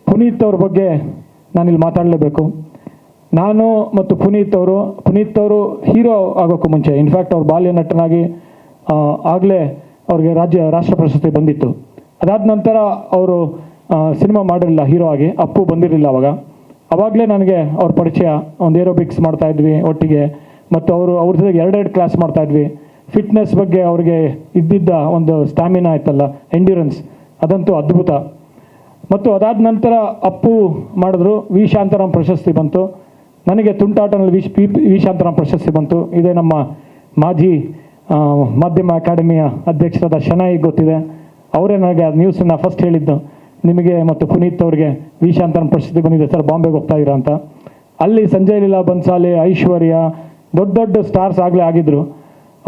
ಪುನೀತ್ ಅವ್ರ ಬಗ್ಗೆ ನಾನಿಲ್ಲಿ ಮಾತಾಡಲೇಬೇಕು. ನಾನು ಮತ್ತು ಪುನೀತ್ ಅವರು ಹೀರೋ ಆಗೋಕ್ಕೂ ಮುಂಚೆ, ಇನ್ಫ್ಯಾಕ್ಟ್ ಅವ್ರು ಬಾಲ್ಯ ನಟನಾಗಿ ಆಗಲೇ ಅವ್ರಿಗೆ ರಾಷ್ಟ್ರ ಪ್ರಶಸ್ತಿ ಬಂದಿತ್ತು. ಅದಾದ ನಂತರ ಅವರು ಸಿನಿಮಾ ಮಾಡಿರಲಿಲ್ಲ ಹೀರೋ ಆಗಿ, ಅಪ್ಪು ಬಂದಿರಲಿಲ್ಲ ಅವಾಗಲೇ ನನಗೆ ಅವ್ರ ಪರಿಚಯ. ಒಂದು ಏರೋಬಿಕ್ಸ್ ಮಾಡ್ತಾಯಿದ್ವಿ ಒಟ್ಟಿಗೆ, ಮತ್ತು ಅವ್ರ ಜೊತೆಗೆ 2 ಕ್ಲಾಸ್ ಮಾಡ್ತಾಯಿದ್ವಿ. ಫಿಟ್ನೆಸ್ ಬಗ್ಗೆ ಅವ್ರಿಗೆ ಇದ್ದಿದ್ದ ಒಂದು ಸ್ಟ್ಯಾಮಿನಾ ಆಯ್ತಲ್ಲ, ಎಂಡ್ಯೂರೆನ್ಸ್, ಅದಂತೂ ಅದ್ಭುತ. ಮತ್ತು ಅದಾದ ನಂತರ ಅಪ್ಪು ಮಾಡಿದ್ರು, ವಿ ಶಾಂತಾರಾಮ್ ಪ್ರಶಸ್ತಿ ಬಂತು. ನನಗೆ ತುಂಟಾಟನಲ್ಲಿ ವಿ ಶಾಂತಾರಾಮ್ ಪ್ರಶಸ್ತಿ ಬಂತು. ಇದೇ ನಮ್ಮ ಮಾಜಿ ಮಾಧ್ಯಮ ಅಕಾಡೆಮಿಯ ಅಧ್ಯಕ್ಷರಾದ ಶನಾಯಿ ಗೊತ್ತಿದೆ, ಅವರೇ ನನಗೆ ಆ ನ್ಯೂಸನ್ನು ಫಸ್ಟ್ ಹೇಳಿದ್ದು, ನಿಮಗೆ ಮತ್ತು ಪುನೀತ್ ಅವ್ರಿಗೆ ವಿ ಶಾಂತಾರಾಮ್ ಪ್ರಶಸ್ತಿ ಬಂದಿದೆ ಸರ್, ಬಾಂಬೆಗೆ ಹೋಗ್ತಾ ಇದ್ದೀರಾ ಅಂತ. ಅಲ್ಲಿ ಸಂಜಯ್ ಲೀಲಾ ಬನ್ಸಾಲಿ, ಐಶ್ವರ್ಯ, ದೊಡ್ಡ ಸ್ಟಾರ್ಸ್ ಆಗಲೇ ಆಗಿದ್ದರು.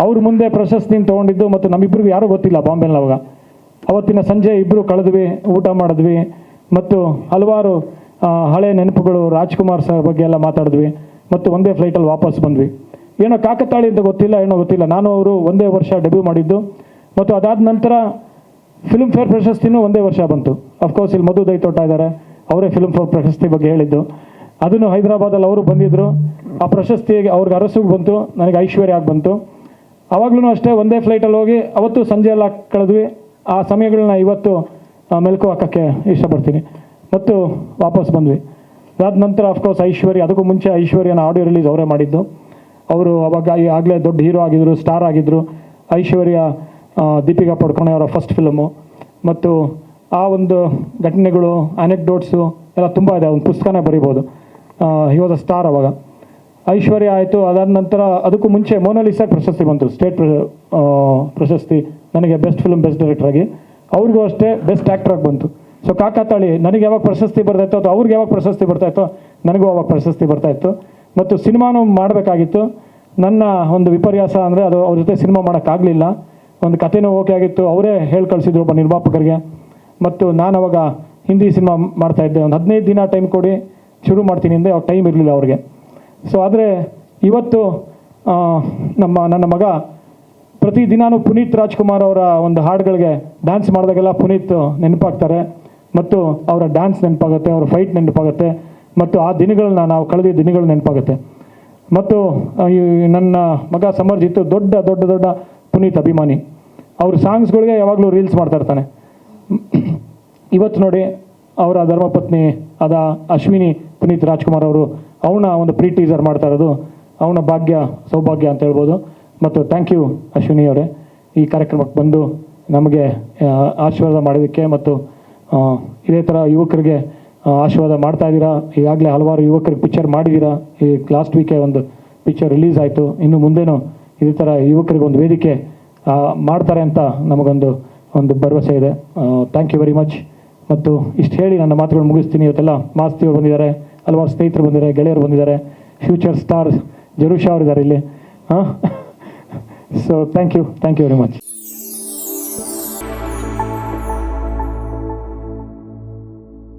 ಅವ್ರ ಮುಂದೆ ಪ್ರಶಸ್ತಿನ ತೊಗೊಂಡಿದ್ದು ಮತ್ತು ನಮ್ಮಿಬ್ಬರಿಗೂ ಯಾರೂ ಗೊತ್ತಿಲ್ಲ ಬಾಂಬೆನಲ್ಲಿ ಅವತ್ತಿನ ಸಂಜೆ ಇಬ್ಬರು ಕಳೆದ್ವಿ, ಊಟ ಮಾಡಿದ್ವಿ, ಮತ್ತು ಹಲವಾರು ಹಳೆ ನೆನಪುಗಳು, ರಾಜ್ಕುಮಾರ್ ಸರ್ ಬಗ್ಗೆ ಎಲ್ಲ ಮಾತಾಡಿದ್ವಿ, ಮತ್ತು ಒಂದೇ ಫ್ಲೈಟಲ್ಲಿ ವಾಪಸ್ ಬಂದ್ವಿ. ಏನೋ ಕಾಕತಾಳಿ ಅಂತ ಗೊತ್ತಿಲ್ಲ. ನಾನು ಅವರು ಒಂದೇ ವರ್ಷ ಡೆಬ್ಯೂ ಮಾಡಿದ್ದು, ಮತ್ತು ಅದಾದ ನಂತರ ಫಿಲ್ಮ್ ಫೇರ್ ಪ್ರಶಸ್ತಿನೂ ಒಂದೇ ವರ್ಷ ಬಂತು. ಅಫ್ಕೋರ್ಸ್ ಇಲ್ಲಿ ಮಧು ದೈತೋಟ ಇದ್ದಾರೆ, ಅವರೇ ಫಿಲ್ಮ್ ಫೇರ್ ಪ್ರಶಸ್ತಿ ಬಗ್ಗೆ ಹೇಳಿದ್ದು. ಅದನ್ನು ಹೈದರಾಬಾದಲ್ಲಿ ಅವರು ಬಂದಿದ್ದರು. ಆ ಪ್ರಶಸ್ತಿಗೆ ಅವ್ರಿಗೆ ಅರಸಿಗೆ ಬಂತು, ನನಗೆ ಐಶ್ವರ್ಯ ಆಗಿ ಬಂತು. ಆವಾಗಲೂ ಅಷ್ಟೇ ಒಂದೇ ಫ್ಲೈಟಲ್ಲಿ ಹೋಗಿ ಅವತ್ತು ಸಂಜೆ ಎಲ್ಲ ಕಳೆದ್ವಿ. ಆ ಸಮಯಗಳನ್ನ ಇವತ್ತು ಮೆಲುಕು ಹಾಕೋಕ್ಕೆ ಇಷ್ಟಪಡ್ತೀನಿ. ಮತ್ತು ವಾಪಸ್ ಬಂದ್ವಿ. ಅದಾದ ನಂತರ ಅಫ್ಕೋರ್ಸ್ ಐಶ್ವರ್ಯ, ಅದಕ್ಕೂ ಮುಂಚೆ ಐಶ್ವರ್ಯನ ಆಡಿಯೋ ರಿಲೀಸ್ ಅವರೇ ಮಾಡಿದ್ದು. ಅವರು ಆಗಲೇ ದೊಡ್ಡ ಹೀರೋ ಆಗಿದ್ದರು, ಸ್ಟಾರ್ ಆಗಿದ್ದರು. ಐಶ್ವರ್ಯ ದೀಪಿಕಾ ಪಡ್ಕೋಣೆ ಅವರ ಫಸ್ಟ್ ಫಿಲಮು, ಮತ್ತು ಆ ಒಂದು ಘಟನೆಗಳು, ಅನೆಕ್ಡೋಟ್ಸು ಎಲ್ಲ ತುಂಬ ಇದೆ, ಒಂದು ಪುಸ್ತಕನೇ ಬರಿಬೋದು. ಹಿ ವಾಸ್ ಅ ಸ್ಟಾರ್ ಐಶ್ವರ್ಯ ಆಯಿತು. ಅದಾದ ನಂತರ ಅದಕ್ಕೂ ಮುಂಚೆ ಮೋನಾಲಿಸಾಗೆ ಪ್ರಶಸ್ತಿ ಬಂತು, ಸ್ಟೇಟ್ ಪ್ರಶಸ್ತಿ, ನನಗೆ ಬೆಸ್ಟ್ ಫಿಲ್ಮ್ ಬೆಸ್ಟ್ ಡೈರೆಕ್ಟ್ರಾಗಿ. ಅವ್ರಿಗೂ ಅಷ್ಟೇ ಬೆಸ್ಟ್ ಆ್ಯಕ್ಟ್ರಾಗಿ ಬಂತು. ಸೊ ಕಾಕತಾಳಿ, ನನಗೆ ಯಾವಾಗ ಪ್ರಶಸ್ತಿ ಬರ್ತಾಯಿತ್ತು ಅಥವಾ ಅವ್ರಿಗೆ ಯಾವಾಗ ಪ್ರಶಸ್ತಿ ಬರ್ತಾಯಿತ್ತೋ ನನಗೂ ಅವಾಗ ಪ್ರಶಸ್ತಿ ಬರ್ತಾಯಿತ್ತು. ಮತ್ತು ಸಿನಿಮಾನೂ ಮಾಡಬೇಕಾಗಿತ್ತು. ನನ್ನ ಒಂದು ವಿಪರ್ಯಾಸ ಅಂದರೆ ಅದು ಅವ್ರ ಜೊತೆ ಸಿನಿಮಾ ಮಾಡೋಕ್ಕಾಗಲಿಲ್ಲ. ಒಂದು ಕಥೆನೂ ಓಕೆ ಆಗಿತ್ತು, ಅವರೇ ಹೇಳಿ ಕಳಿಸಿದ್ರು ಒಬ್ಬ ನಿರ್ಮಾಪಕರಿಗೆ. ಮತ್ತು ನಾನು ಅವಾಗ ಹಿಂದಿ ಸಿನಿಮಾ ಮಾಡ್ತಾಯಿದ್ದೆ. ಒಂದು 15 ದಿನ ಟೈಮ್ ಕೊಡಿ, ಶುರು ಮಾಡ್ತೀನಿ ಅಂದರೆ ಅವಾಗ ಟೈಮ್ ಇರಲಿಲ್ಲ ಅವ್ರಿಗೆ. ಸೊ ಆದರೆ ಇವತ್ತು ನನ್ನ ಮಗ ಪ್ರತಿದಿನಾನು ಪುನೀತ್ ರಾಜ್ಕುಮಾರ್ ಅವರ ಒಂದು ಹಾಡುಗಳಿಗೆ ಡ್ಯಾನ್ಸ್ ಮಾಡಿದಾಗೆಲ್ಲ ಪುನೀತ್ ನೆನಪಾಗ್ತಾರೆ, ಮತ್ತು ಅವರ ಡ್ಯಾನ್ಸ್ ನೆನಪಾಗುತ್ತೆ, ಅವರ ಫೈಟ್ ನೆನಪಾಗುತ್ತೆ, ಮತ್ತು ಆ ದಿನಗಳನ್ನ ನಾವು ಕಳೆದ ದಿನಗಳು ನೆನಪಾಗುತ್ತೆ. ಮತ್ತು ನನ್ನ ಮಗ ಸಮರ್ಜಿತ್ ದೊಡ್ಡ ಪುನೀತ್ ಅಭಿಮಾನಿ. ಅವ್ರ ಸಾಂಗ್ಸ್ಗಳಿಗೆ ಯಾವಾಗಲೂ ರೀಲ್ಸ್ ಮಾಡ್ತಾ ಇರ್ತಾನೆ. ಇವತ್ತು ನೋಡಿ, ಅವರ ಧರ್ಮಪತ್ನಿ ಆದ ಅಶ್ವಿನಿ ಪುನೀತ್ ರಾಜ್ಕುಮಾರ್ ಅವರು ಅವನ ಒಂದು ಪ್ರೀ ಟೀಸರ್ ಮಾಡ್ತಾ ಇರೋದು ಅವನ ಸೌಭಾಗ್ಯ ಅಂತ ಹೇಳ್ಬೋದು. ಮತ್ತು ಥ್ಯಾಂಕ್ ಯು ಅಶ್ವಿನಿ ಅವರೇ, ಈ ಕಾರ್ಯಕ್ರಮಕ್ಕೆ ಬಂದು ನಮಗೆ ಆಶೀರ್ವಾದ ಮಾಡೋದಕ್ಕೆ, ಮತ್ತು ಇದೇ ಥರ ಯುವಕರಿಗೆ ಆಶೀರ್ವಾದ ಮಾಡ್ತಾ ಇದ್ದೀರಾ. ಈಗಾಗಲೇ ಹಲವಾರು ಯುವಕರಿಗೆ ಪಿಕ್ಚರ್ ಮಾಡಿದ್ದೀರಾ. ಈ ಲಾಸ್ಟ್ ವೀಕೆ ಒಂದು ಪಿಕ್ಚರ್ ರಿಲೀಸ್ ಆಯಿತು. ಇನ್ನು ಮುಂದೇನು ಇದೇ ಥರ ಯುವಕರಿಗೆ ಒಂದು ವೇದಿಕೆ ಮಾಡ್ತಾರೆ ಅಂತ ನಮಗೊಂದು ಭರವಸೆ ಇದೆ. Thank you very much. ಮತ್ತು ಇಷ್ಟು ಹೇಳಿ ನನ್ನ ಮಾತುಗಳು ಮುಗಿಸ್ತೀನಿ. ಇವತ್ತೆಲ್ಲ ಮಾಸ್ತಿಯವರು ಬಂದಿದ್ದಾರೆ, ಹಲವಾರು ಸ್ನೇಹಿತರು ಬಂದಿದ್ದಾರೆ, ಗೆಳೆಯರು ಬಂದಿದ್ದಾರೆ, ಫ್ಯೂಚರ್ ಸ್ಟಾರ್ ಜರುಷಾ ಅವರಿದ್ದಾರೆ ಇಲ್ಲಿ. So thank you very much.